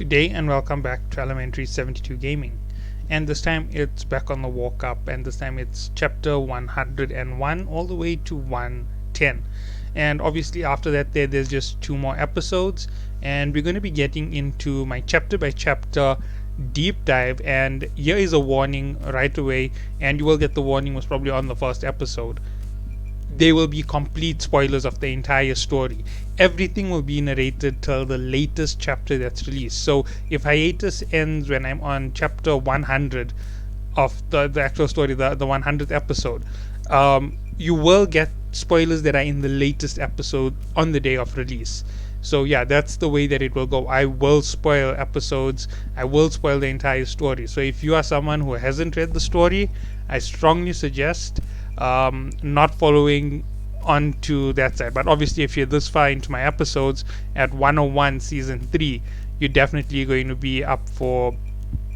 Good day and welcome back to Elementary 72 Gaming. And this time it's back on the walk up, and this time it's chapter 101 all the way to 110. And obviously, after that, there's just two more episodes, and we're going to be getting into my chapter by chapter deep dive. And here is a warning right away, and you will get the warning most probably on the first episode. They will be complete spoilers of the entire story. Everything will be narrated till the latest chapter that's released. So if hiatus ends when I'm on chapter 100 of the actual story, the 100th episode, you will get spoilers that are in the latest episode on the day of release. So yeah, that's the way that it will go. I will spoil episodes. I will spoil the entire story. So if you are someone who hasn't read the story, I strongly suggest not following onto that side. But obviously, if you're this far into my episodes at 101 season 3, you're definitely going to be up for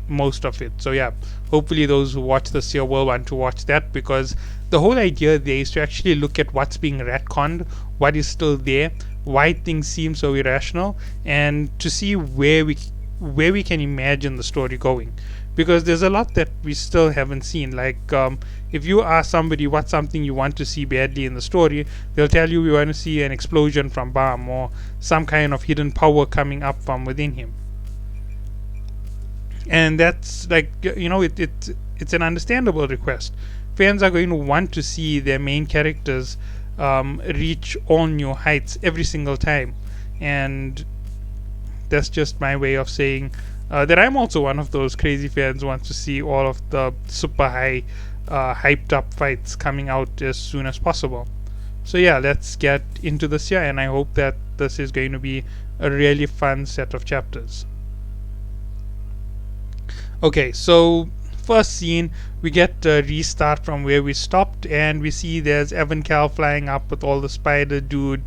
most of it. So yeah, hopefully those who watch this here will want to watch that, because the whole idea there is to actually look at what's being retconned, what is still there, why things seem so irrational, and to see where we can imagine the story going, because there's a lot that we still haven't seen. Like if you ask somebody what's something you want to see badly in the story, they'll tell you we want to see an explosion from Bam, or some kind of hidden power coming up from within him. And that's like, it's an understandable request. Fans are going to want to see their main characters reach all new heights every single time, and that's just my way of saying that I'm also one of those crazy fans who wants to see all of the super high hyped up fights coming out as soon as possible. So yeah, let's get into this here, and I hope that this is going to be a really fun set of chapters. Okay, so first scene, we get a restart from where we stopped, and we see there's Evankhell flying up with all the spider dude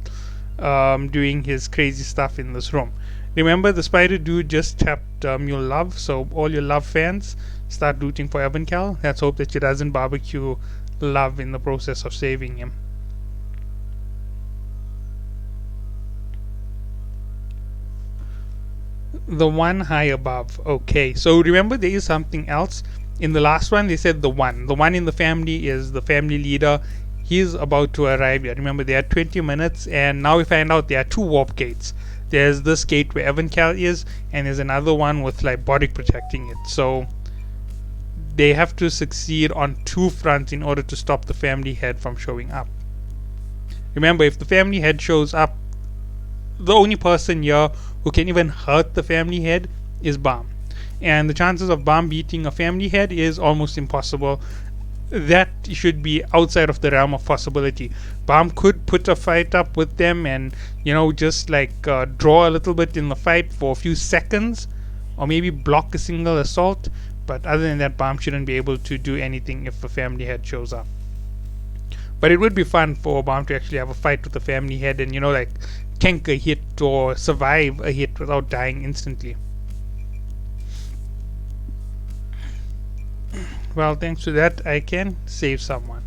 doing his crazy stuff in this room. Remember, the spider dude just tapped your love, so all your love fans, start rooting for Evankhell. Let's hope that she doesn't barbecue love in the process of saving him. The one high above. Okay, so remember, there is something else. In the last one, they said the one in the family is the family leader. He's about to arrive here. Remember, they had 20 minutes, and now we find out there are two warp gates. There's this gate where Evankhell is, and there's another one with like Boric protecting it. So they have to succeed on two fronts in order to stop the family head from showing up. Remember, if the family head shows up, the only person here who can even hurt the family head is Bam. And the chances of Bam beating a family head is almost impossible. That should be outside of the realm of possibility. Bam could put a fight up with them and, just like draw a little bit in the fight for a few seconds, or maybe block a single assault. But other than that, Bam shouldn't be able to do anything if a family head shows up. But it would be fun for Bam to actually have a fight with the family head and, like tank a hit or survive a hit without dying instantly. Well, thanks to that, I can save someone.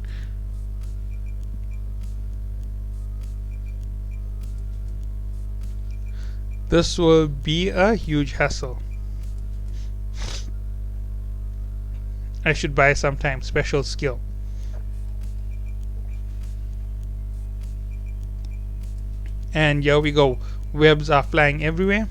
This will be a huge hassle. I should buy sometime special skill. And here we go. Webs are flying everywhere.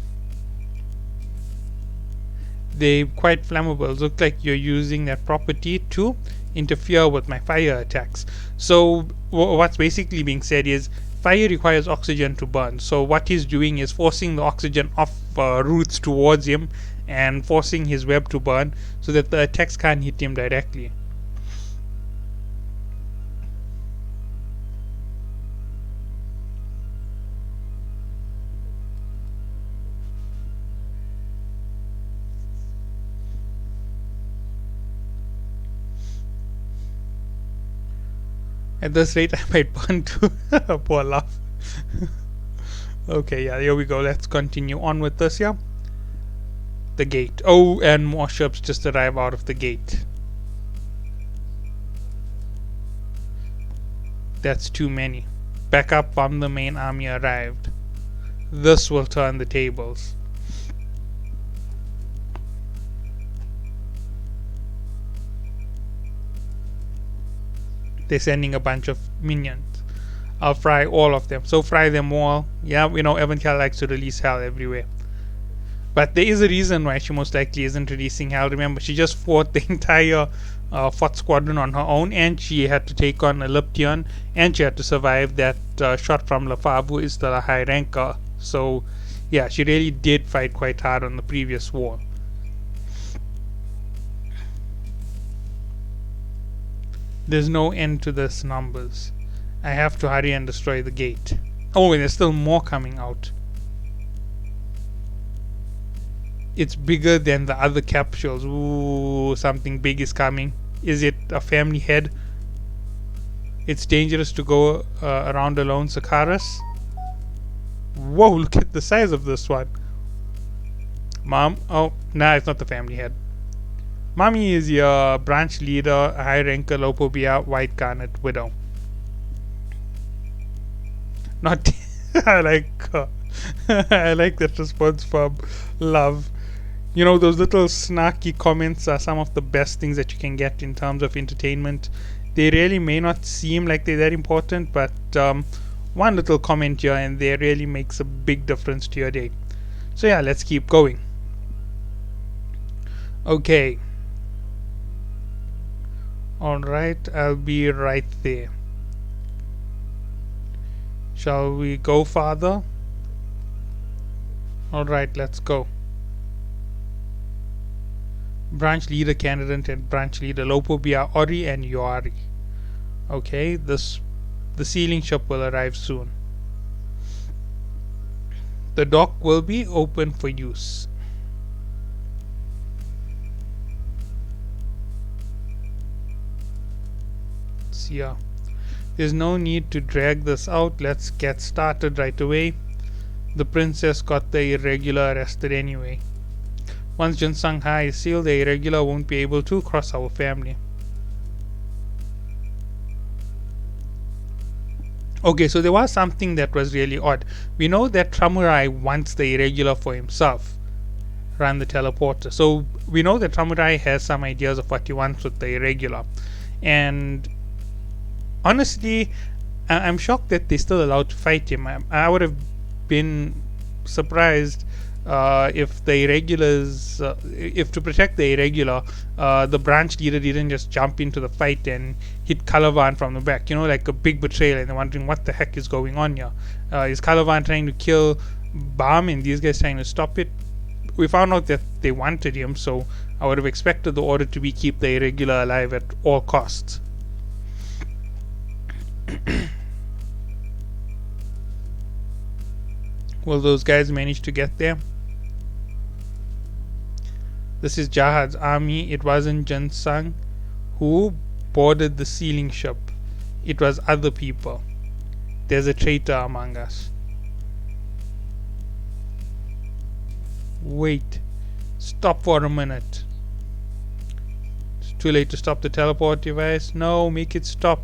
They're quite flammable. Look like you're using that property to interfere with my fire attacks. So what's basically being said is fire requires oxygen to burn. So what he's doing is forcing the oxygen off routes towards him and forcing his web to burn so that the attacks can't hit him directly. At this rate, I might burn too. Poor love. Okay, yeah, here we go. Let's continue on with this, yeah. The gate. Oh, and more ships just arrive out of the gate. That's too many. Backup from the main army arrived. This will turn the tables. they're sending a bunch of minions. I'll fry all of them. So fry them all. Yeah, Evankhell likes to release hell everywhere. But there is a reason why she most likely isn't releasing hell. Remember, she just fought the entire Fourth Squadron on her own, and she had to take on Elliption, and she had to survive that shot from LaFave, who is still a high ranker. So, yeah, she really did fight quite hard on the previous war. There's no end to this numbers. I have to hurry and destroy the gate. Oh, and there's still more coming out. It's bigger than the other capsules. Ooh, something big is coming. Is it a family head? It's dangerous to go around alone, Sakaris. Whoa, look at the size of this one. Mom? Oh, nah, it's not the family head. Mommy is your branch leader, high ranker, Lopobia, White Garnet, Widow. Not I like I like that response from Love. Those little snarky comments are some of the best things that you can get in terms of entertainment. They really may not seem like they're that important, but one little comment here and there really makes a big difference to your day. So yeah, let's keep going. Okay. Alright, I'll be right there. Shall we go, Father? Alright, let's go. Branch leader candidate and branch leader Lopobia, Ori, and Yoari. Okay, the sealing ship will arrive soon. The dock will be open for use. So yeah, there's no need to drag this out. Let's get started right away. The princess got the irregular arrested anyway. Once Jinsang Ha is sealed, the irregular won't be able to cross our family. Okay, so there was something that was really odd. We know that Tramurai wants the irregular for himself, run the teleporter. So we know that Tramurai has some ideas of what he wants with the irregular. And honestly, I'm shocked that they're still allowed to fight him. I would have been surprised if the irregulars, if to protect the irregular, the branch leader didn't just jump into the fight and hit Calavan from the back, like a big betrayal, and they're wondering what the heck is going on here. Is Calavan trying to kill Bam and these guys trying to stop it? We found out that they wanted him, so I would have expected the order to be keep the irregular alive at all costs. Will those guys manage to get there? This is Jahad's army. It wasn't Jinsang who boarded the sealing ship. It was other people. There's a traitor among us. Wait. Stop for a minute. It's too late to stop the teleport device. No, make it stop.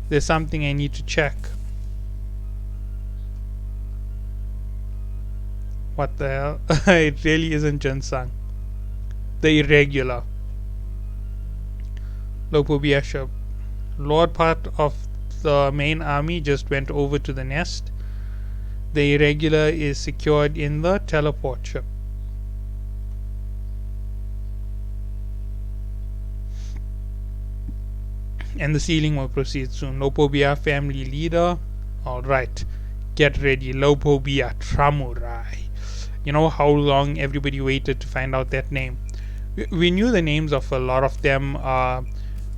There's something I need to check. What the hell? It really isn't Jinsang. The irregular. Lopobia ship. Lord part of the main army just went over to the nest. The irregular is secured in the teleport ship. And the sealing will proceed soon. Lopobia family leader. Alright. Get ready. Lopobia Tramurai. You know how long everybody waited to find out that name. We knew the names of a lot of them.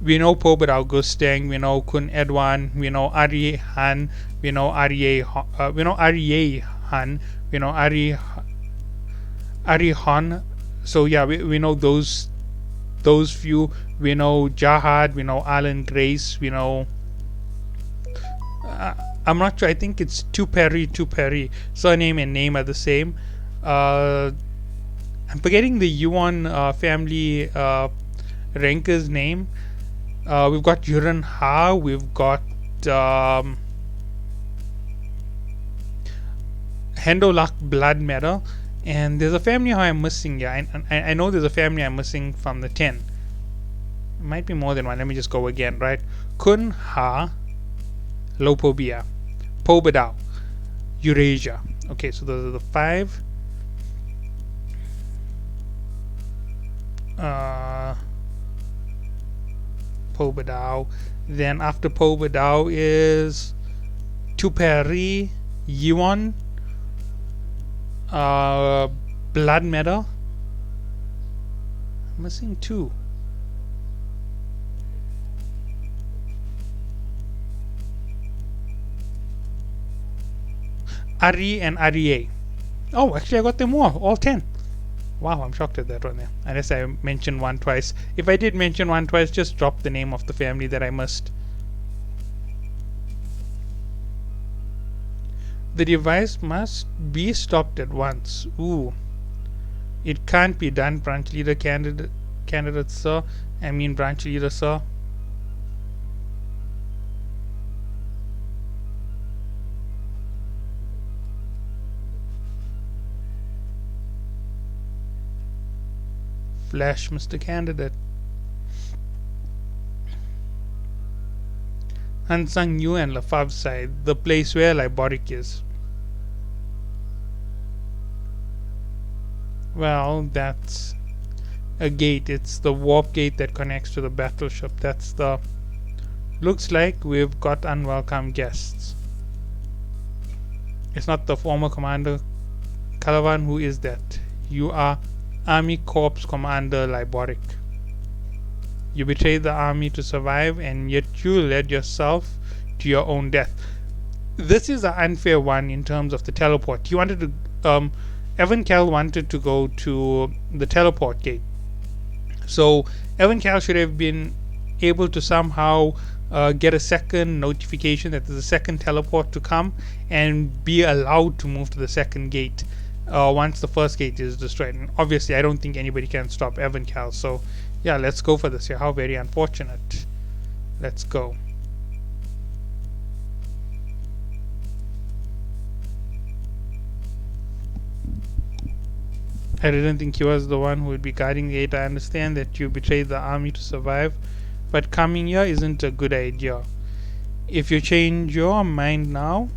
We know Pobet Augustang, we know Kun Edwan, we know Ari Han, we know Ari Han, we know Ari Han. So yeah, we know those few. We know Jahad, we know Alan Grace, we know I'm not sure, I think it's Tuperi. Surname and name are the same. I'm forgetting the Yuan family ranker's name. We've got Yuran Ha, we've got Hendolak Blood Medal, and there's a family I'm missing. Yeah, I know there's a family I'm missing from the 10. might be more than one. Let me just go again, right? Kun, Ha, Lopobia, Pobadao, Eurasia. Okay, so those are the 5. Pobadao. Then after Pobadao is Tuperi, Yuan, Blood Meadow. I'm missing 2. Ari and Arie. Oh, actually I got them all 10. Wow, I'm shocked at that one there. Unless I mentioned one twice. If I did mention one twice, just drop the name of the family that I missed. The device must be stopped at once. Ooh. It can't be done, branch leader candidate sir. I mean branch leader sir. Flash, Mr. Candidate. Hansang Yu and Lafave side, the place where Liboric is. Well, that's a gate. It's the warp gate that connects to the battleship. That's the... Looks like we've got unwelcome guests. It's not the former commander Calavan. Who is that? You are Army Corps Commander Liboric. You betrayed the army to survive, and yet you led yourself to your own death. This is an unfair one in terms of the teleport. He wanted to... Evan Cal wanted to go to the teleport gate. So Evan Cal should have been able to somehow get a second notification that there's a second teleport to come and be allowed to move to the second gate once the first gate is destroyed. And obviously I don't think anybody can stop Evan Cal, so yeah, let's go for this here. How very unfortunate. Let's go. I didn't think he was the one who would be guarding the gate. I understand that you betrayed the army to survive, but coming here isn't a good idea. If you change your mind now,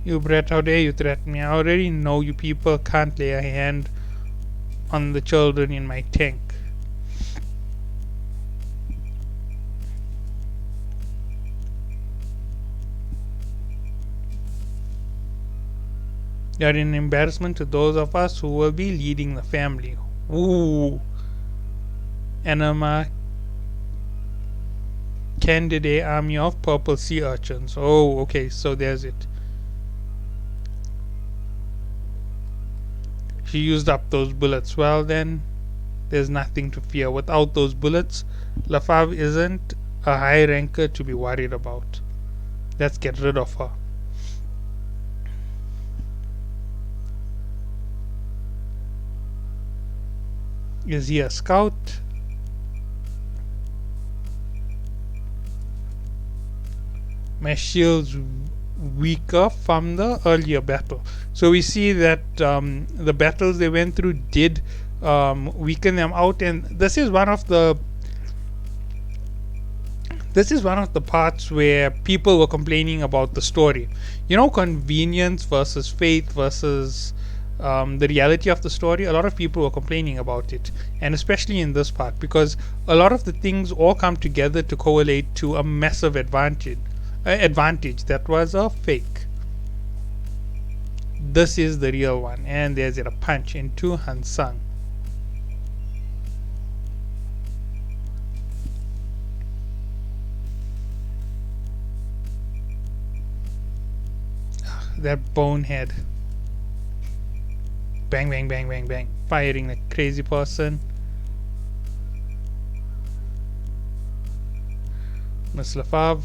you Brett, how dare you threaten me? I already know you people can't lay a hand on the children in my tank. You are an embarrassment to those of us who will be leading the family. Ooh. Enema Candidate Army of Purple Sea Urchins. Oh, okay, so there's it. She used up those bullets. Well then, there's nothing to fear. Without those bullets, Lafave isn't a high ranker to be worried about. Let's get rid of her. Is he a scout? My shield's weaker from the earlier battle. So we see that the battles they went through did weaken them out, and this is one of the parts where people were complaining about the story. You know, convenience versus faith versus the reality of the story. A lot of people were complaining about it, and especially in this part, because a lot of the things all come together to correlate to a massive advantage that was a fake. This is the real one, and there's a punch into Hansang. That bonehead. Bang, bang, bang, bang, bang. Firing the crazy person. Miss Lafave.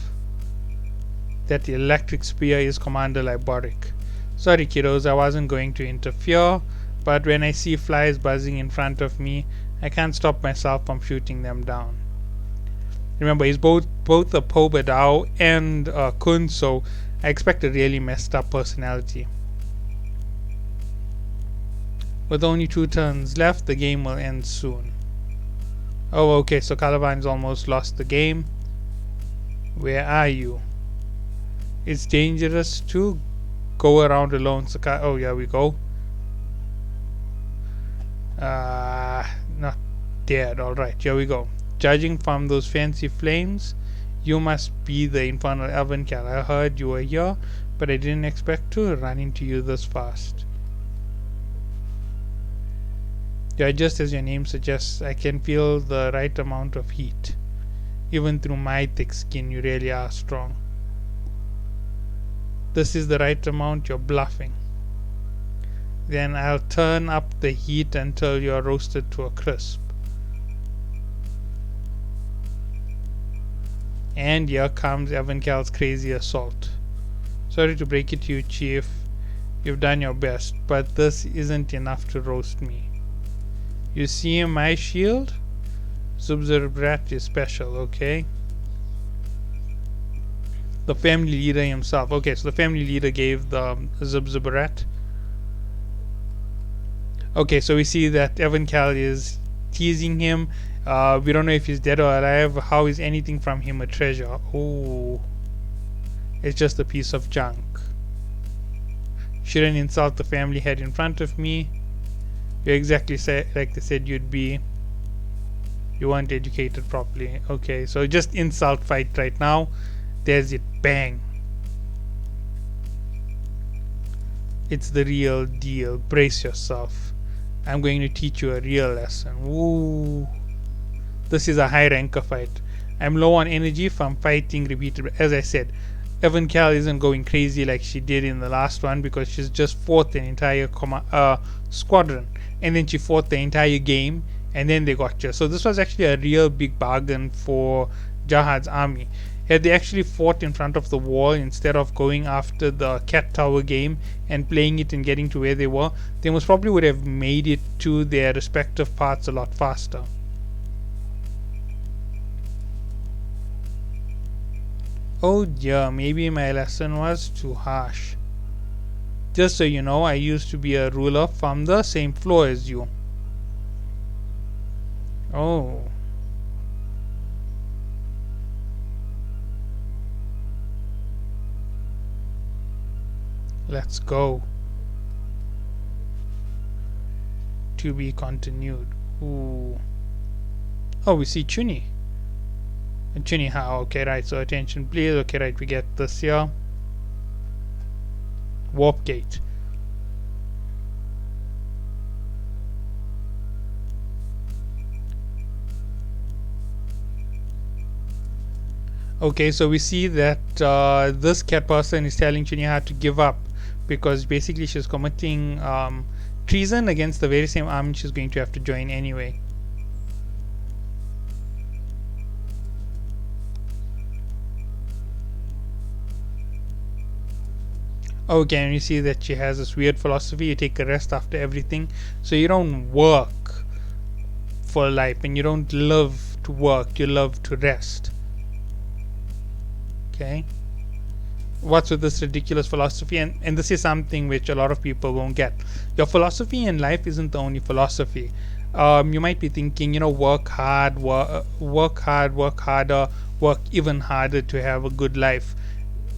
That electric spear is Commander Liboric. Sorry kiddos, I wasn't going to interfere, but when I see flies buzzing in front of me, I can't stop myself from shooting them down. Remember, he's both a Po Badao and Kun, so I expect a really messed up personality. With only 2 turns left, the game will end soon. Oh, okay, so Calavan's almost lost the game. Where are you? It's dangerous to go around alone. Oh, yeah, we go. Not dead. Alright, here we go. Judging from those fancy flames, you must be the infernal Evancal. I heard you were here, but I didn't expect to run into you this fast. Yeah, just as your name suggests, I can feel the right amount of heat. Even through my thick skin, you really are strong. This is the right amount, you're bluffing. Then I'll turn up the heat until you're roasted to a crisp. And here comes Evancal's crazy assault. Sorry to break it to you, Chief. You've done your best, but this isn't enough to roast me. You see my shield? Zubzubrat is special, okay? The family leader himself. Okay, so the family leader gave the Zubzubrat. Okay, so we see that Evancal is teasing him. We don't know if he's dead or alive. How is anything from him a treasure? Oh, it's just a piece of junk. Shouldn't insult the family head in front of me. You're exactly like they said you'd be. You weren't educated properly. Okay, so just insult fight right now. There's it. Bang. It's the real deal. Brace yourself. I'm going to teach you a real lesson. Woo. This is a high ranker fight. I'm low on energy from fighting repeated. As I said, Evancal isn't going crazy like she did in the last one because she's just fought an entire squadron, and then she fought the entire game, and then they got you. So this was actually a real big bargain for Jahad's army. Had they actually fought in front of the wall instead of going after the cat tower game and playing it and getting to where they were, they most probably would have made it to their respective parts a lot faster. Oh dear, maybe my lesson was too harsh. Just so you know, I used to be a ruler from the same floor as you. Oh. Let's go. To be continued. Ooh. Oh, we see Chuni. And Chuni, how? Okay, right. So attention, please. Okay, right. We get this here. Warp gate. Okay, so we see that this cat person is telling Chuniha to give up because basically she's committing treason against the very same army she's going to have to join anyway. Okay, and you see that she has this weird philosophy. You take a rest after everything, so you don't work for life and you don't live to work, you love to rest. Okay, what's with this ridiculous philosophy? And this is something which a lot of people won't get. Your philosophy in life isn't the only philosophy. You might be thinking, you know, work hard, work harder, work even harder to have a good life.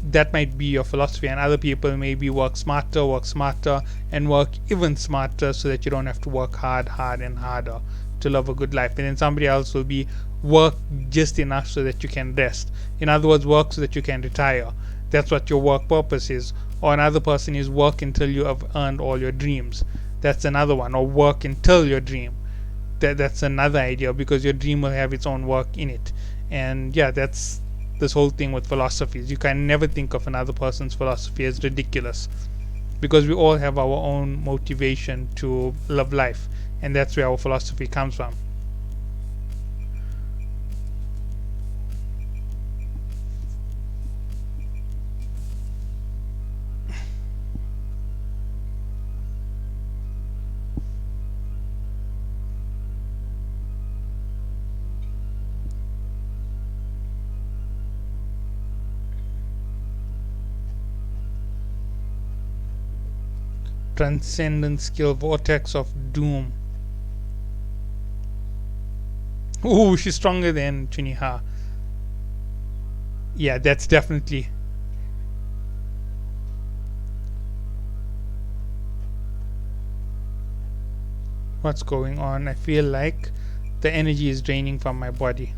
That might be your philosophy, and other people maybe work smarter, and work even smarter so that you don't have to work hard and harder to live a good life. And then somebody else will be work just enough so that you can rest. In other words, work so that you can retire. That's what your work purpose is. Or another person is work until you have earned all your dreams. That's another one. Or work until your dream. That's another idea, because your dream will have its own work in it. And yeah, that's this whole thing with philosophies. You can never think of another person's philosophy as ridiculous, because we all have our own motivation to live life, and that's where our philosophy comes from. Transcendent skill, vortex of doom. Ooh, she's stronger than Chuniha. Yeah, that's definitely. What's going on? I feel like the energy is draining from my body.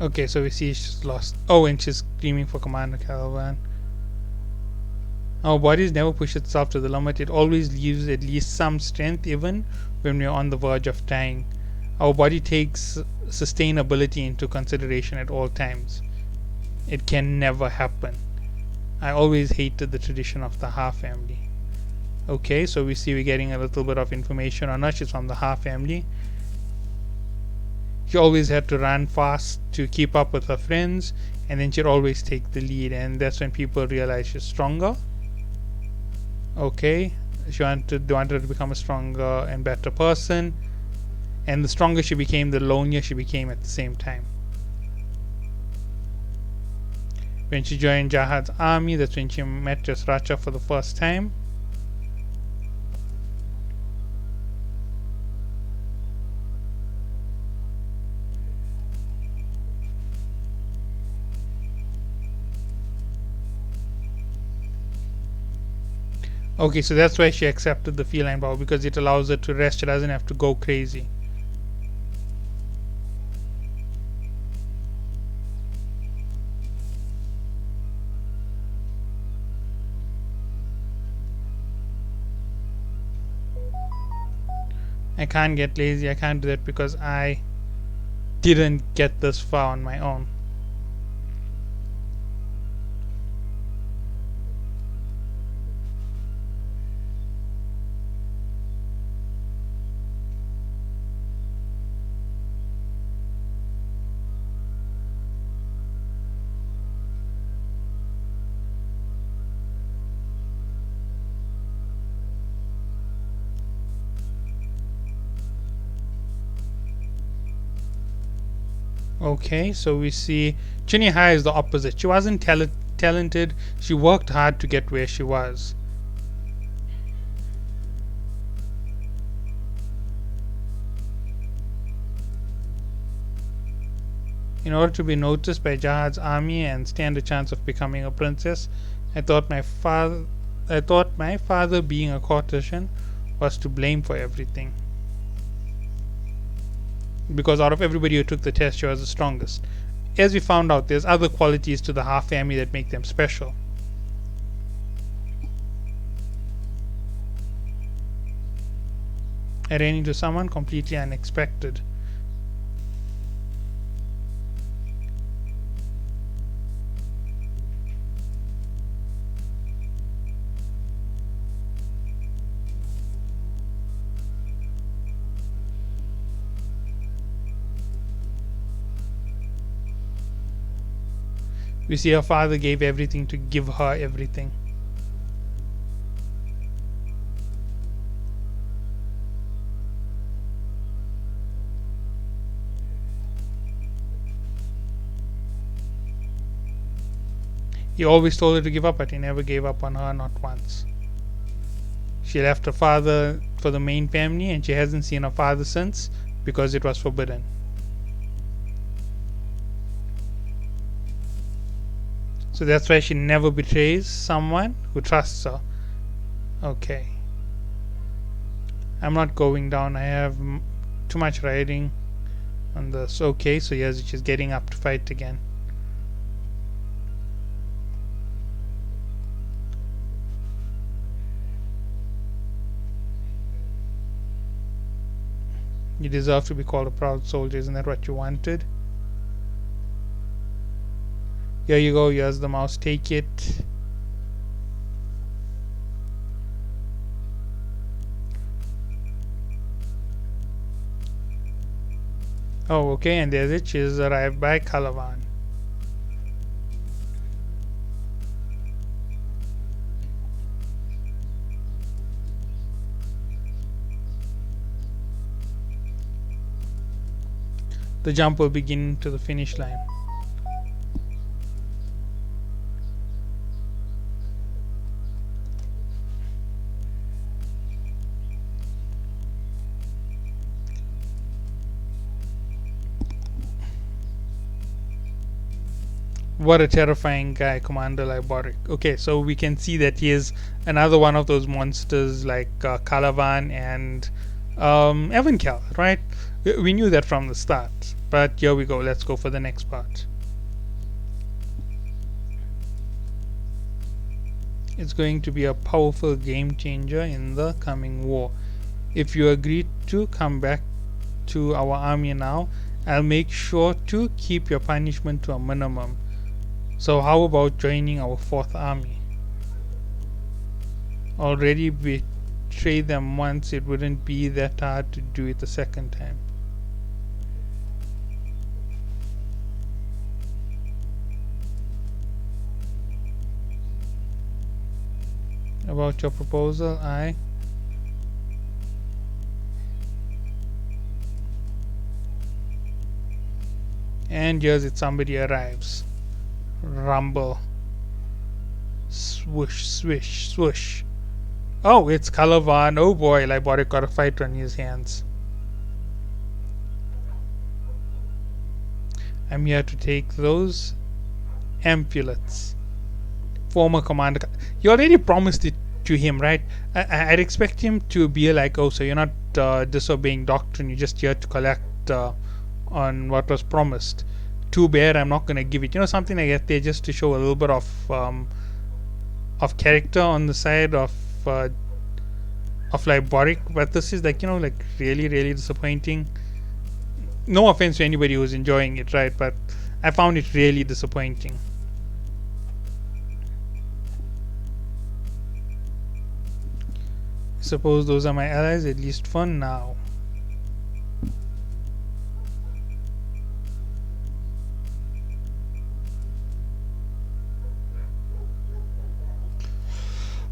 Okay, so we see she's lost. Oh, and she's screaming for Commander Caliban. Our bodies never push itself to the limit. It always leaves at least some strength even when we're on the verge of dying. Our body takes sustainability into consideration at all times. It can never happen. I always hated the tradition of the Ha family. Okay, so we see we're getting a little bit of information on her. She's from the Ha family. She always had to run fast to keep up with her friends, and then she'd always take the lead, and that's when people realize she's stronger. Okay, she wanted to become a stronger and better person, and the stronger she became, the lonelier she became at the same time. When she joined Jahad's army, that's when she met Jasracha for the first time. Okay, so that's why she accepted the feline power, because it allows her to rest. She doesn't have to go crazy. I can't get lazy. I can't do that because I didn't get this far on my own. Okay, so we see Chuniha is the opposite. She wasn't talented. She worked hard to get where she was. In order to be noticed by Jahad's army and stand a chance of becoming a princess, I thought my father being a courtesan was to blame for everything. Because out of everybody who took the test, she was the strongest. As we found out, there's other qualities to the Ha family that make them special. I ran into someone completely unexpected. We see her father gave everything to give her everything. He always told her to give up, but he never gave up on her, not once. She left her father for the main family, and she hasn't seen her father since because it was forbidden. So that's why she never betrays someone who trusts her. Okay. I'm not going down. I have too much riding on this. Okay, so yes, she's getting up to fight again. You deserve to be called a proud soldier. Isn't that what you wanted? Here you go, here's the mouse, take it. Oh, okay, and there's it. She's arrived by Calavan. The jump will begin to the finish line. What a terrifying guy, Commander Lyborik. Okay, so we can see that he is another one of those monsters like Calavan and Evankhell, right? We knew that from the start. But here we go, let's go for the next part. It's going to be a powerful game changer in the coming war. If you agree to come back to our army now, I'll make sure to keep your punishment to a minimum. So how about joining our 4th army? Already betrayed them once, it wouldn't be that hard to do it the second time. About your proposal, and here's it, somebody arrives. Rumble. Swoosh, swish, swoosh. Oh, it's Calavan. Oh boy, Lyborik got a fight on his hands. I'm here to take those ampulets. Former commander. You already promised it to him, right? I'd expect him to be like, oh, so you're not disobeying doctrine, you're just here to collect on what was promised. Too bad I'm not gonna give it. You know, something like that there, just to show a little bit of character on the side of Lyborik. But this is like, you know, like really, really disappointing. No offense to anybody who's enjoying it, right? But I found it really disappointing. Suppose those are my allies, at least for now.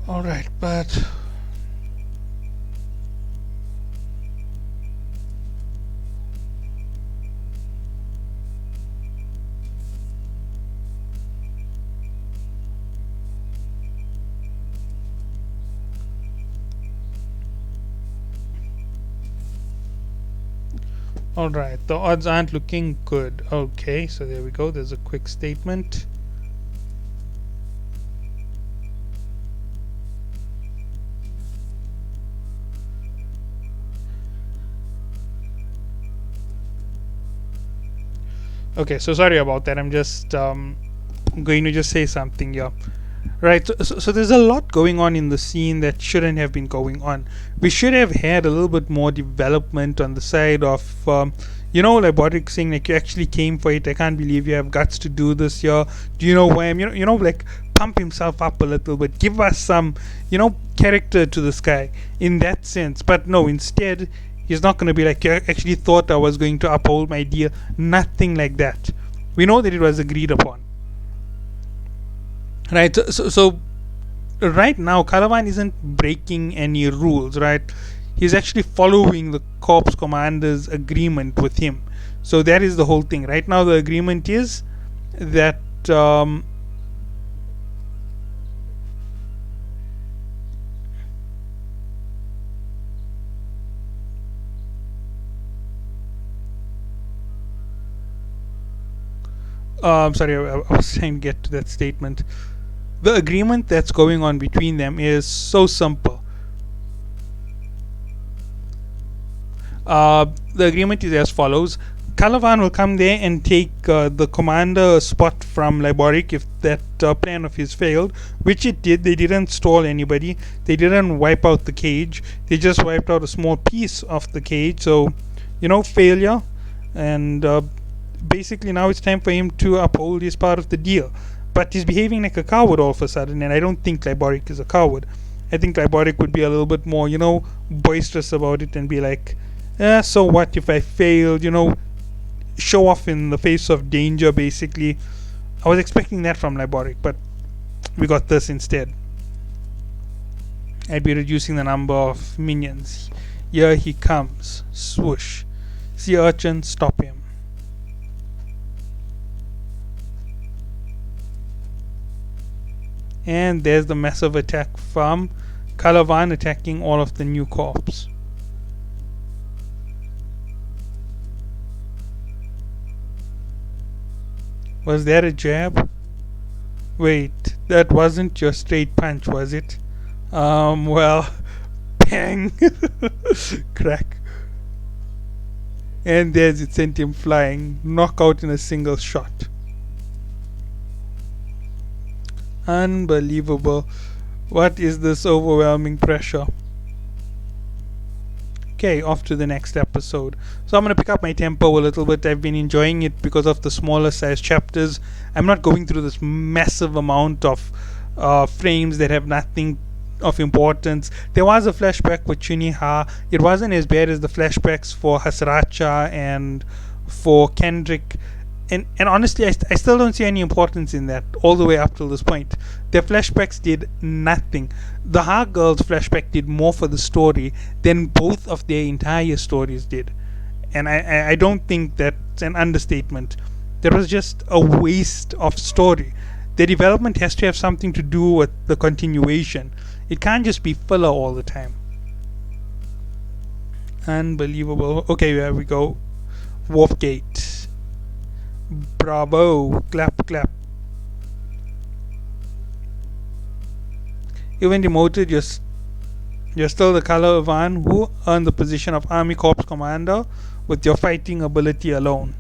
Alright, but alright, the odds aren't looking good. Okay, so there we go, there's a quick statement. Okay, so sorry about that. I'm just going to just say something here. Right, so there's a lot going on in the scene that shouldn't have been going on. We should have had a little bit more development on the side of, you know, Lyborik saying like, you actually came for it. I can't believe you have guts to do this here. Do you know why I'm? You know, like pump himself up a little bit. Give us some, you know, character to this guy in that sense. But no, instead, he's not going to be like, you actually thought I was going to uphold my deal. Nothing like that. We know that it was agreed upon. Right, so right now Calavan isn't breaking any rules, right? He's actually following the corps commander's agreement with him. So that is the whole thing. Right now the agreement is that sorry, I was trying to get to that statement. The agreement that's going on between them is so simple. The agreement is as follows. Calavan will come there and take the commander spot from Lyborik if that plan of his failed, which it did. They didn't stall anybody. They didn't wipe out the cage. They just wiped out a small piece of the cage. So, you know, failure. And basically now it's time for him to uphold his part of the deal. But he's behaving like a coward all of a sudden, and I don't think Lyborik is a coward. I think Lyborik would be a little bit more, you know, boisterous about it and be like, so what if I failed, you know, show off in the face of danger, basically. I was expecting that from Lyborik, but we got this instead. I'd be reducing the number of minions. Here he comes. Swoosh. Sea urchin, stop him. And there's the massive attack from Calavan attacking all of the new corps. Was that a jab? Wait, that wasn't your straight punch, was it? Well, bang! Crack. And there's it, sent him flying. Knockout in a single shot. Unbelievable. What is this overwhelming pressure? Okay, off to the next episode. So I'm going to pick up my tempo a little bit. I've been enjoying it because of the smaller size chapters. I'm not going through this massive amount of frames that have nothing of importance. There was a flashback with Chuniha. It wasn't as bad as the flashbacks for Hasracha and for Kendrick. And honestly, I still don't see any importance in that all the way up till this point. Their flashbacks did nothing. The Hard Girls flashback did more for the story than both of their entire stories did. And I don't think that's an understatement. There was just a waste of story. The development has to have something to do with the continuation. It can't just be filler all the time. Unbelievable. Okay, here we go. Wolfgate. Bravo. Clap, clap. Even demoted, you're still the Calavan who earned the position of Army Corps Commander with your fighting ability alone.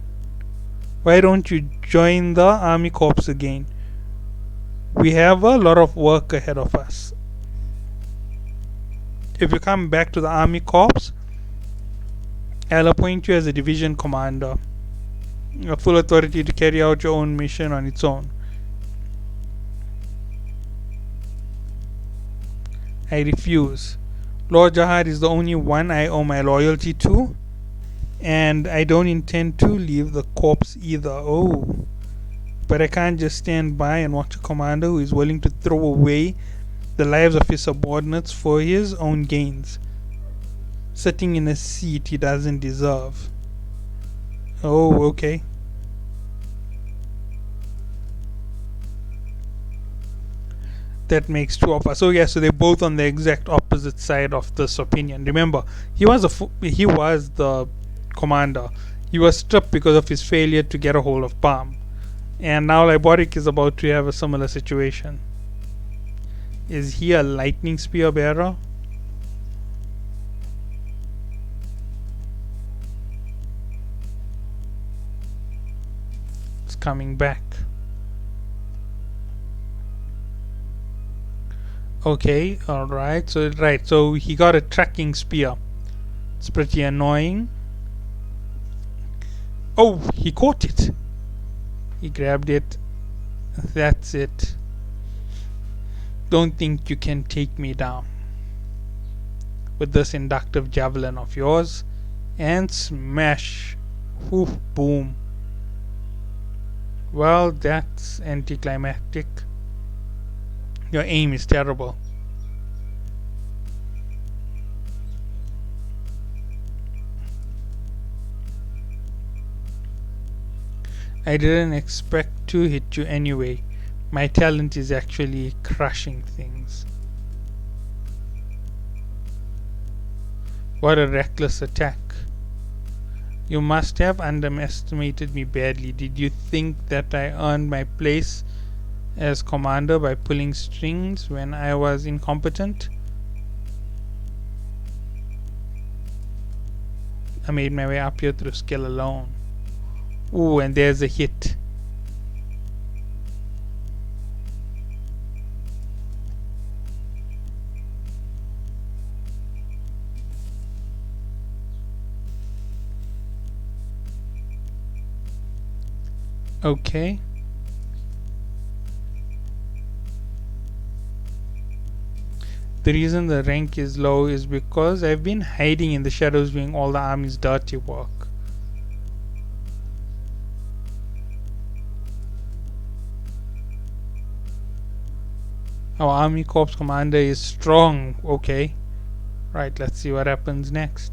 Why don't you join the Army Corps again? We have a lot of work ahead of us. If you come back to the Army Corps, I'll appoint you as a division commander. You have full authority to carry out your own mission on its own. I refuse. Lord Jahar is the only one I owe my loyalty to, and I don't intend to leave the corps either. Oh, but I can't just stand by and watch a commander who is willing to throw away the lives of his subordinates for his own gains, sitting in a seat he doesn't deserve. Oh, okay. That makes two of us. So yeah, so they're both on the exact opposite side of this opinion. Remember, he was the commander. He was stripped because of his failure to get a hold of Palm, and now Liboric is about to have a similar situation. Is he a lightning spear bearer? It's coming back. Okay, alright, so he got a tracking spear. It's pretty annoying. Oh, he caught it. He grabbed it. That's it. Don't think you can take me down with this inductive javelin of yours. And smash. Oof, boom. Well, that's anticlimactic. Your aim is terrible. I didn't expect to hit you anyway. My talent is actually crushing things. What a reckless attack. You must have underestimated me badly. Did you think that I earned my place as commander by pulling strings when I was incompetent? I made my way up here through skill alone. Ooh, and there's a hit. Okay. The reason the rank is low is because I've been hiding in the shadows doing all the army's dirty work. Our army corps commander is strong. Okay. Right, let's see what happens next.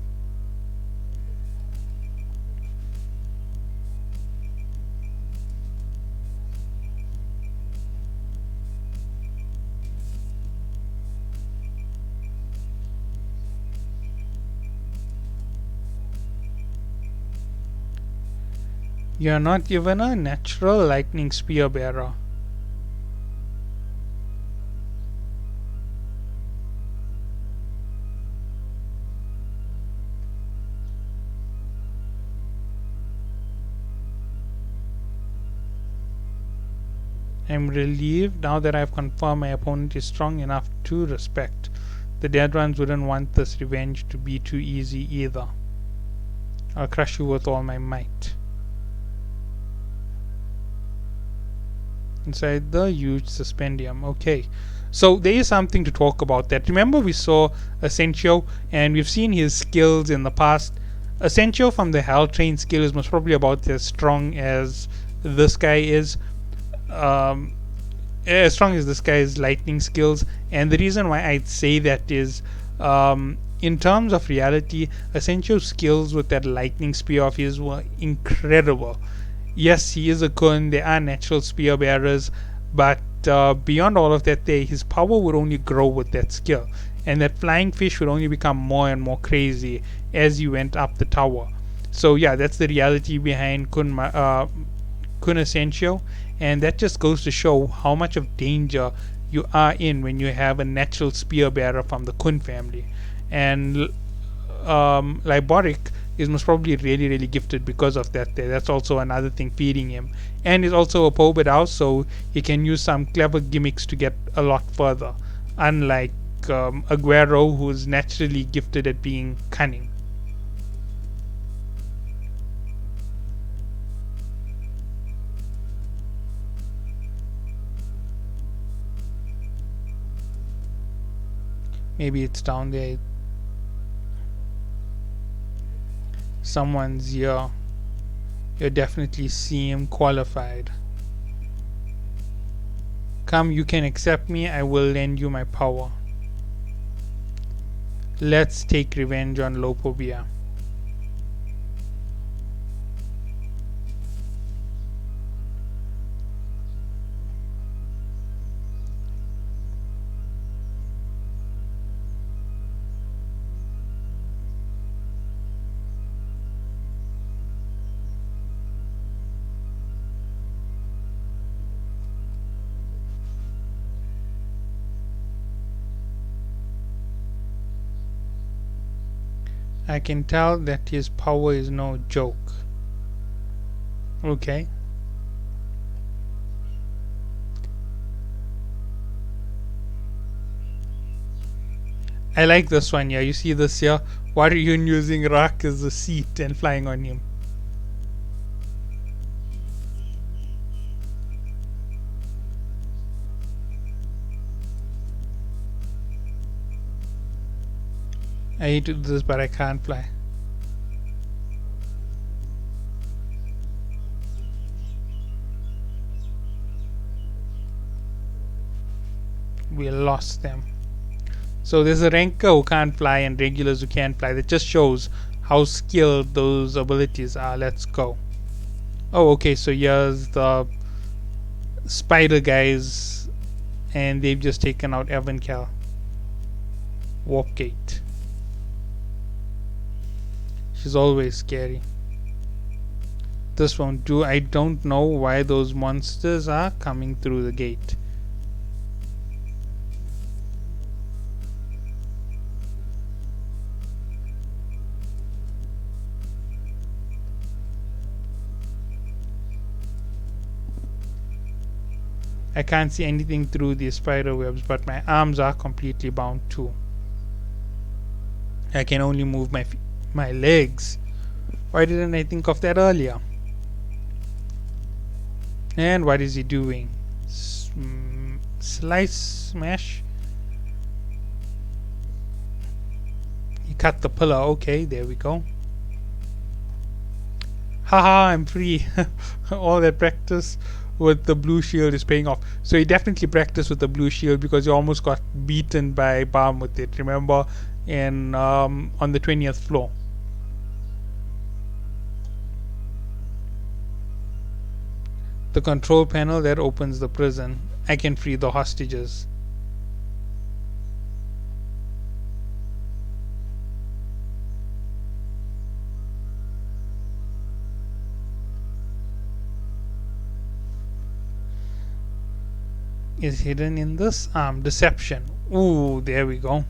You're not even a natural lightning spear bearer. I'm relieved now that I've confirmed my opponent is strong enough to respect. The dead ones wouldn't want this revenge to be too easy either. I'll crush you with all my might. Inside the huge suspendium. Okay. So there is something to talk about that. Remember we saw Asensio and we've seen his skills in the past. Asensio from the Hell Train skill is most probably about as strong as this guy is. Um, as strong as this guy's lightning skills. And the reason why I'd say that is in terms of reality, Asensio's skills with that lightning spear of his were incredible. Yes, he is a Kun, there are natural spear bearers, but beyond all of that, his power would only grow with that skill. And that flying fish would only become more and more crazy as you went up the tower. So, yeah, that's the reality behind Kun Asensio, and that just goes to show how much of danger you are in when you have a natural spear bearer from the Kun family. And Liboric is most probably really, really gifted because of that. That's also another thing feeding him. And he's also a Pobed house, so he can use some clever gimmicks to get a lot further. Unlike Aguero, who's naturally gifted at being cunning. Maybe it's down there. Someone's here. You definitely seem qualified. Come, you can accept me. I will lend you my power. Let's take revenge on Lopobia. I can tell that his power is no joke. Okay. I like this one here. You see this here? Why are you using Rock as a seat and flying on him? I hate to do this, but I can't fly. We lost them. So there's a ranker who can't fly and regulars who can't fly. That just shows how skilled those abilities are. Let's go. Oh, okay. So here's the spider guys, and they've just taken out Evankel. Warp gate. She's always scary. This won't do. I don't know why those monsters are coming through the gate. I can't see anything through these spider webs, but my arms are completely bound too. I can only move my legs. Why didn't I think of that earlier? And what is he doing? Slice, smash. He cut the pillar. Okay, there we go. Haha, I'm free. All that practice with the blue shield is paying off. So he definitely practiced with the blue shield because he almost got beaten by Balm with it. Remember, in on the 20th floor. The control panel that opens the prison. I can free the hostages. is hidden in this deception. Ooh, there we go.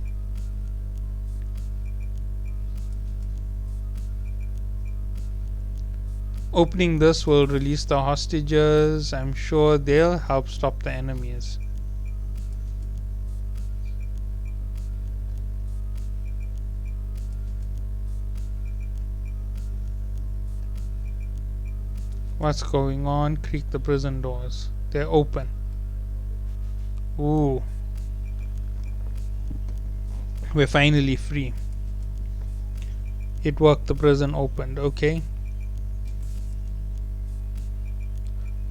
Opening this will release the hostages. I'm sure they'll help stop the enemies. What's going on? Creak the prison doors. They're open. Ooh. We're finally free. It worked. The prison opened. Okay.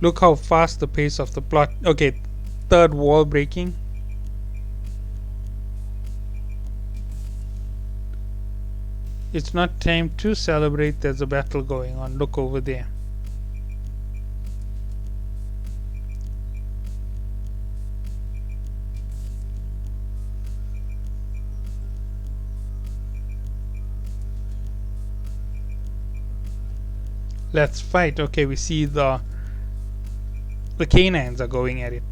Look how fast the pace of the plot. Okay. Third wall breaking. It's not time to celebrate. There's a battle going on. Look over there. Let's fight. Okay, we see the canines are going at it.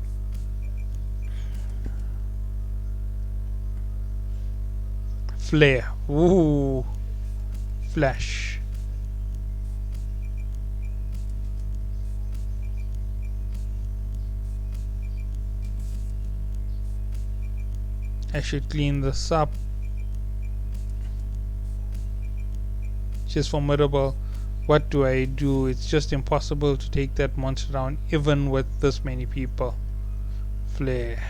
Flare. Ooh. Flash. I should clean this up. She's formidable. What do I do? It's just impossible to take that monster down even with this many people. Flare.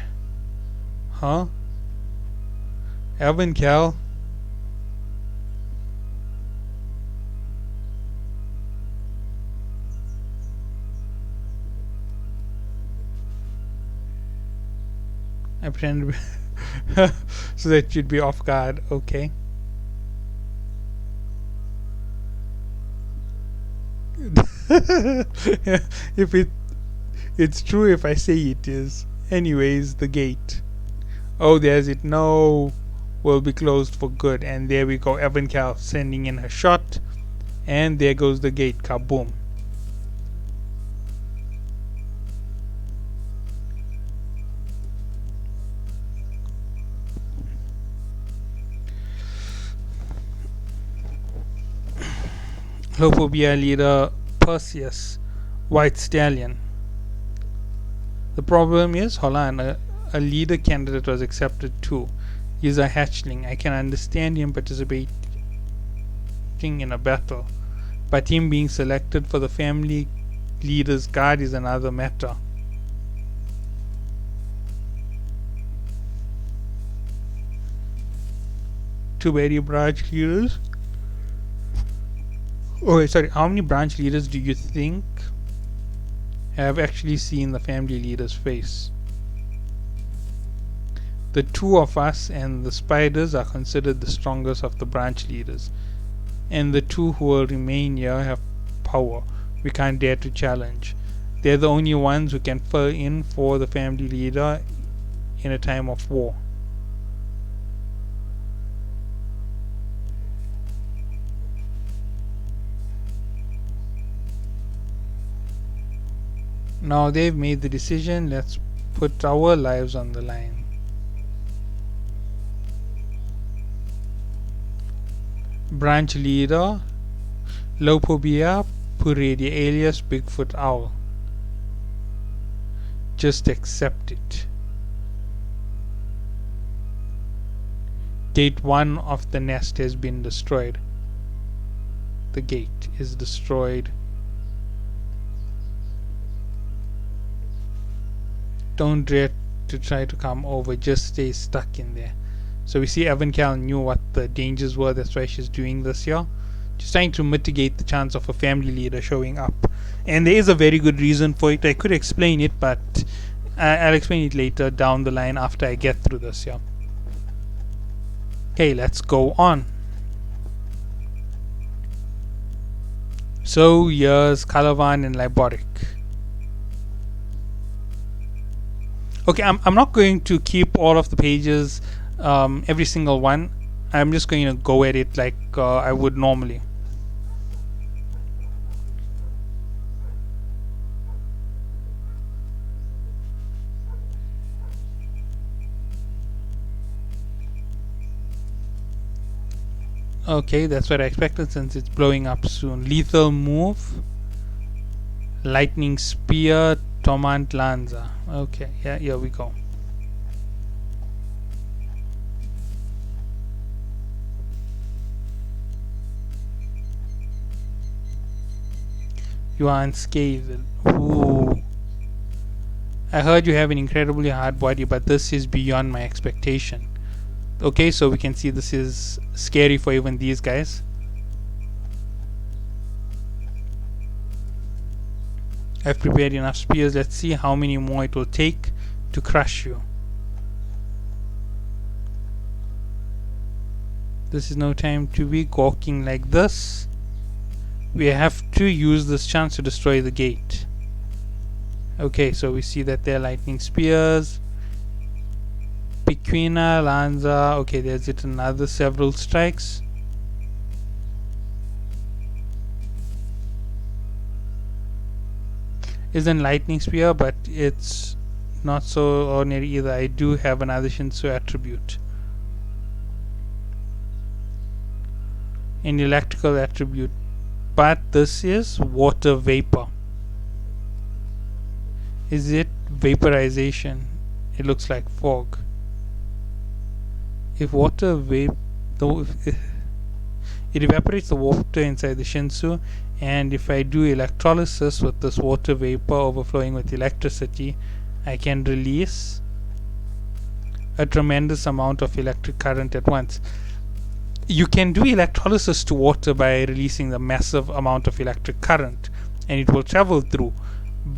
Huh? Alvin Cal? I pretend so that you'd be off guard. Okay. If it's true if I say it is. Anyways, the gate. Oh, there's it. No, will be closed for good. And there we go. Evan Cal sending in her shot. And there goes the gate. Kaboom. Lophobia leader Perseus, White Stallion. The problem is, hold on, a leader candidate was accepted too. He's a hatchling. I can understand him participating in a battle, but him being selected for the family leader's guard is another matter. Too many branch leaders. Oh, sorry. How many branch leaders do you think have actually seen the family leader's face? The two of us and the spiders are considered the strongest of the branch leaders, and the two who will remain here have power we can't dare to challenge. They're the only ones who can fill in for the family leader in a time of war. Now they've made the decision, let's put our lives on the line. Branch leader Lophobia Puradia alias Bigfoot Owl. Just accept it. Gate 1 of the nest has been destroyed. The gate is destroyed. Don't dare to try to come over, just stay stuck in there. So we see Evan Cal knew what the dangers were, that's why she's doing this here. She's trying to mitigate the chance of a family leader showing up. And there is a very good reason for it. I could explain it, but I'll explain it later down the line after I get through this here. Okay, let's go on. So here's Calavan and Liboric. Okay, I'm not going to keep all of the pages, every single one. I'm just going to go at it like I would normally. Okay, that's what I expected since it's blowing up soon. Lethal move. Lightning spear. Tomant Lanza. Okay, yeah, here we go. You are unscathed. Ooh. I heard you have an incredibly hard body, but this is beyond my expectation. Okay, so we can see this is scary for even these guys. I've prepared enough spears. Let's see how many more it will take to crush you. This is no time to be gawking like this. We have to use this chance to destroy the gate. Okay, so we see that they're lightning spears. Pequena, Lanza. Okay, there's it, another several strikes. Isn't lightning spear, but it's not so ordinary either. I do have another Shinsu attribute. An electrical attribute, but this is water vapor. Is it vaporization? It looks like fog. If water it evaporates the water inside the Shinsu, and if I do electrolysis with this water vapor overflowing with electricity, I can release a tremendous amount of electric current at once. You can do electrolysis to water by releasing the massive amount of electric current, and it will travel through,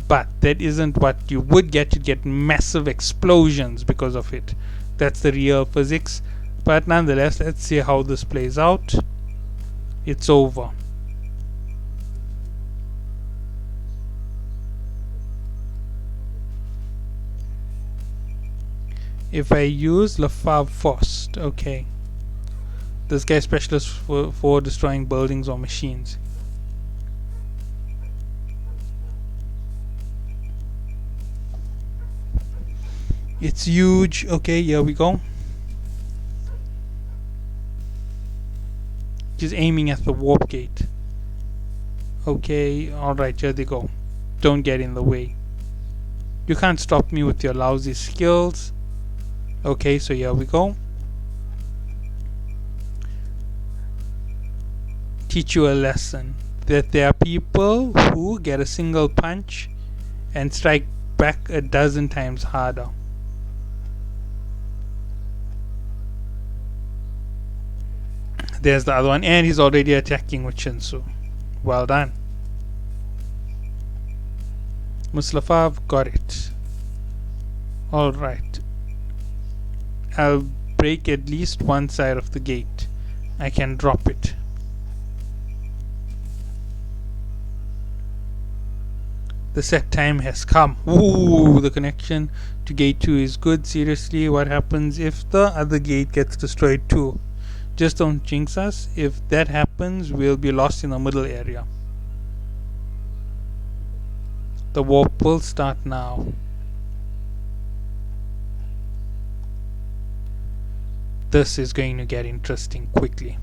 but that isn't what you would get. You'd get massive explosions because of it. That's the real physics. But nonetheless, let's see how this plays out. It's over. If I use Lefave Faust, okay. This guy's specialist for destroying buildings or machines. It's huge. Okay, here we go. Just aiming at the warp gate. Okay, alright, here they go. Don't get in the way. You can't stop me with your lousy skills. Okay, so here we go. Teach you a lesson. That there are people who get a single punch and strike back a dozen times harder. There's the other one, and he's already attacking with Shinsu. Well done. Muslafov got it. Alright. I'll break at least one side of the gate. I can drop it. The set time has come. Ooh, the connection to gate 2 is good. Seriously, what happens if the other gate gets destroyed too? Just don't jinx us. If that happens, we'll be lost in the middle area. The warp will start now. This is going to get interesting quickly.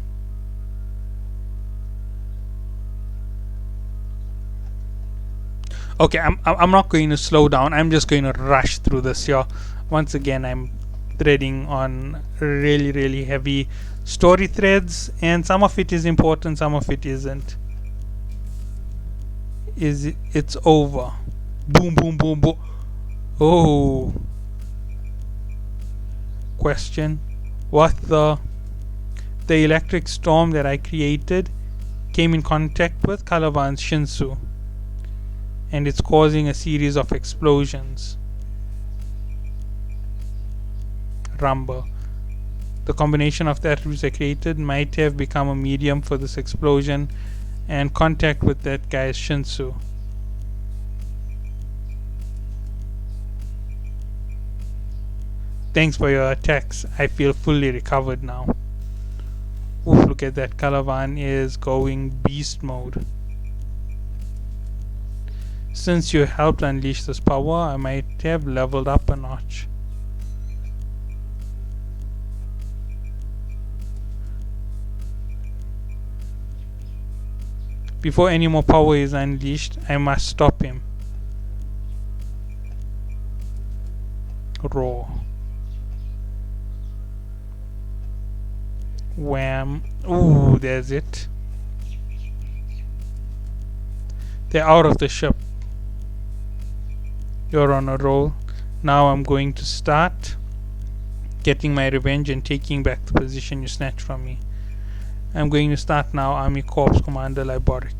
Okay, I'm not going to slow down. I'm just going to rush through this here. Once again, I'm threading on really heavy story threads, and some of it is important, some of it isn't. It's over. Boom boom boom boom. Oh. Question. What the electric storm that I created came in contact with Calavan's Shinsu, and it's causing a series of explosions. Rumble. The combination of the attributes I created might have become a medium for this explosion, and contact with that guy's Shinsu. Thanks for your attacks. I feel fully recovered now. Oof, look at that. Calavan is going beast mode. Since you helped unleash this power, I might have leveled up a notch. Before any more power is unleashed, I must stop him. Roar. Wham. Ooh, there's it. They're out of the ship. You're on a roll. Now I'm going to start getting my revenge and taking back the position you snatched from me. I'm going to start now, Army Corps Commander Liboric.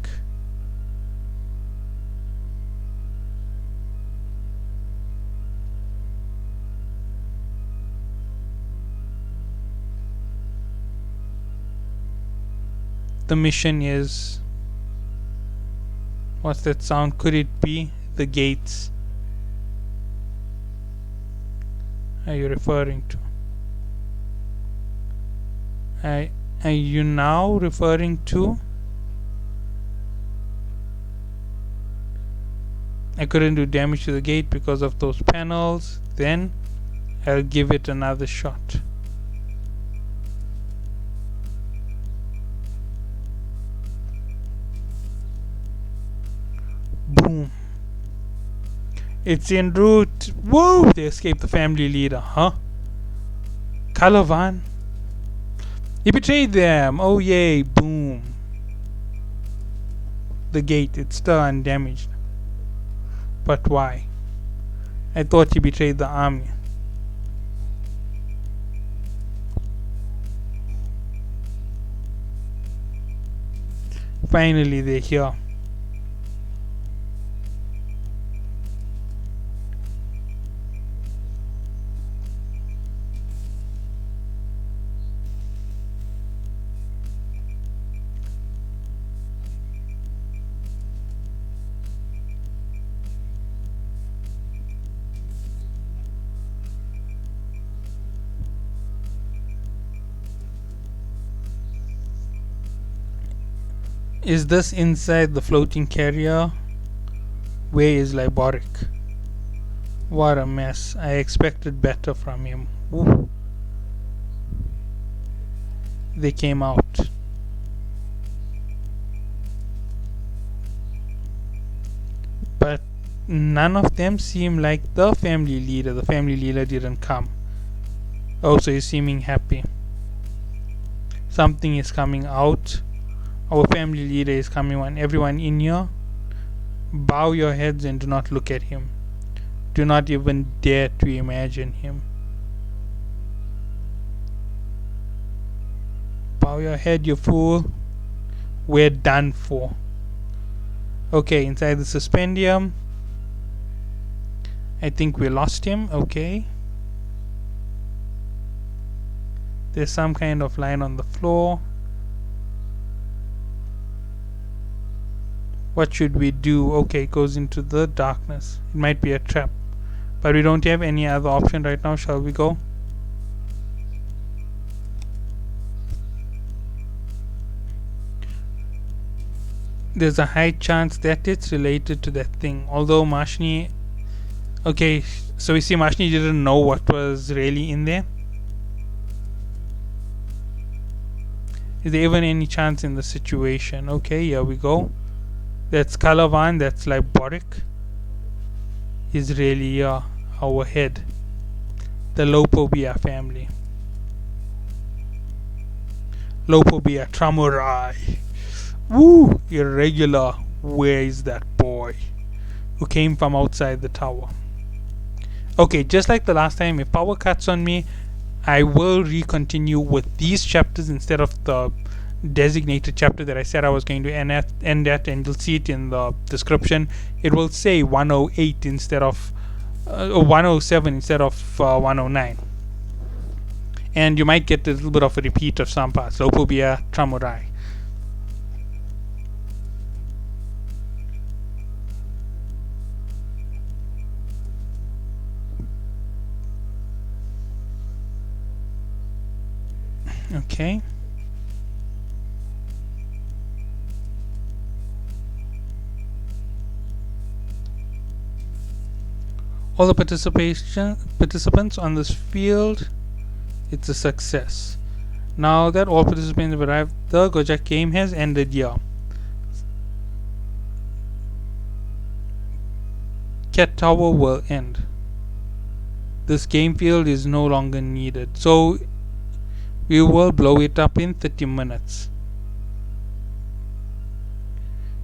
The mission is... what's that sound? Could it be the gates? Are you referring to? Are you now referring to? I couldn't do damage to the gate because of those panels. Then I'll give it another shot. Boom. It's en route. Whoa! They escaped the family leader, huh? Calavan? He betrayed them. Oh yay. Boom. The gate, it's still undamaged. But why? I thought he betrayed the army. Finally, they're here. Is this inside the floating carrier? Where is Liboric? What a mess. I expected better from him. Ooh. They came out. But none of them seem like the family leader. The family leader didn't come. Oh, so he's seeming happy. Something is coming out. Our family leader is coming on. Everyone in here, bow your heads and do not look at him. Do not even dare to imagine him. Bow your head, you fool. We're done for. Okay, inside the suspendium. I think we lost him. Okay. There's some kind of line on the floor. What should we do? Okay, it goes into the darkness. It might be a trap. But we don't have any other option right now. Shall we go? There's a high chance that it's related to that thing. Although Marshni... Okay, so we see Marshni didn't know what was really in there. Is there even any chance in the situation? Okay, here we go. That's Calavan, that's Liboric. Is really our head. The Lopobia family. Lopobia Tramurai. Woo! Irregular. Where is that boy? Who came from outside the tower. Okay, just like the last time, if power cuts on me, I will re-continue with these chapters instead of the designated chapter that I said I was going to end at, and you'll see it in the description. It will say 108 instead of 107 instead of 109, and you might get a little bit of a repeat of some parts. Lopobia Tramurai. Okay. All the participants on this field, it's a success. Now that all participants have arrived, the Gojek game has ended here. Cat Tower will end. This game field is no longer needed. So we will blow it up in 30 minutes.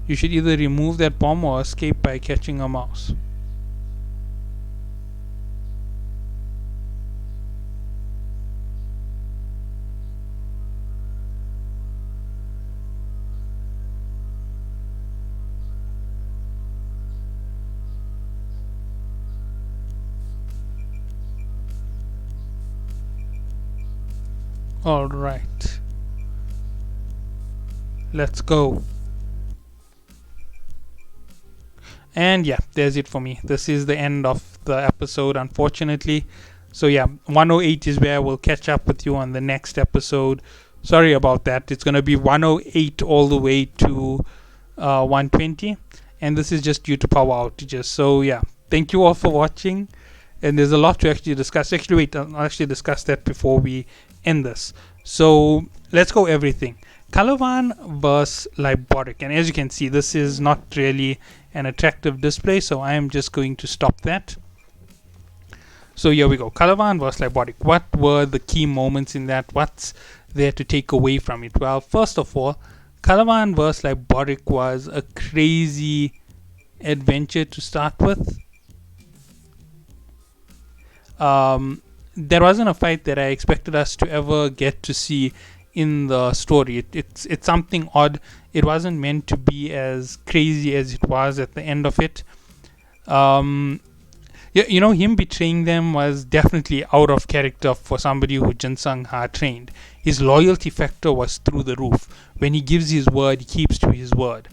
You should either remove that bomb or escape by catching a mouse. Alright. Let's go. And yeah, there's it for me. This is the end of the episode, unfortunately. So yeah, 108 is where we'll catch up with you on the next episode. Sorry about that. It's going to be 108 all the way to 120. And this is just due to power outages. So yeah, thank you all for watching. And there's a lot to actually discuss. Actually, wait, I'll actually discuss that before we end this. So let's go everything. Calavan versus Liboric. And as you can see, this is not really an attractive display, so I am just going to stop that. So here we go. Calavan versus Liboric. What were the key moments in that? What's there to take away from it? Well, first of all, Calavan versus Liboric was a crazy adventure to start with. There wasn't a fight that I expected us to ever get to see in the story. It's something odd. It wasn't meant to be as crazy as it was at the end of it. You know, him betraying them was definitely out of character for somebody who Jin Sung Ha trained. His loyalty factor was through the roof. When he gives his word, he keeps to his word.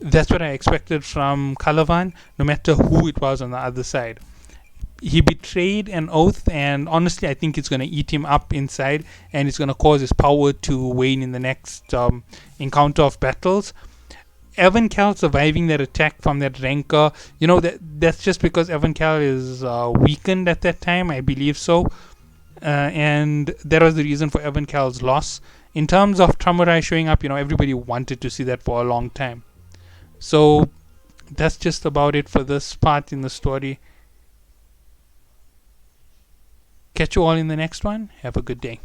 That's what I expected from Calavan, no matter who it was on the other side. He betrayed an oath, and honestly I think it's going to eat him up inside, and it's going to cause his power to wane in the next encounter of battles. Evan Cal surviving that attack from that rancor, you know, that's just because Evan Cal is weakened at that time, I believe so, and that was the reason for Evan Cal's loss. In terms of Tramurai showing up, you know, everybody wanted to see that for a long time. So that's just about it for this part in the story. Catch you all in the next one. Have a good day.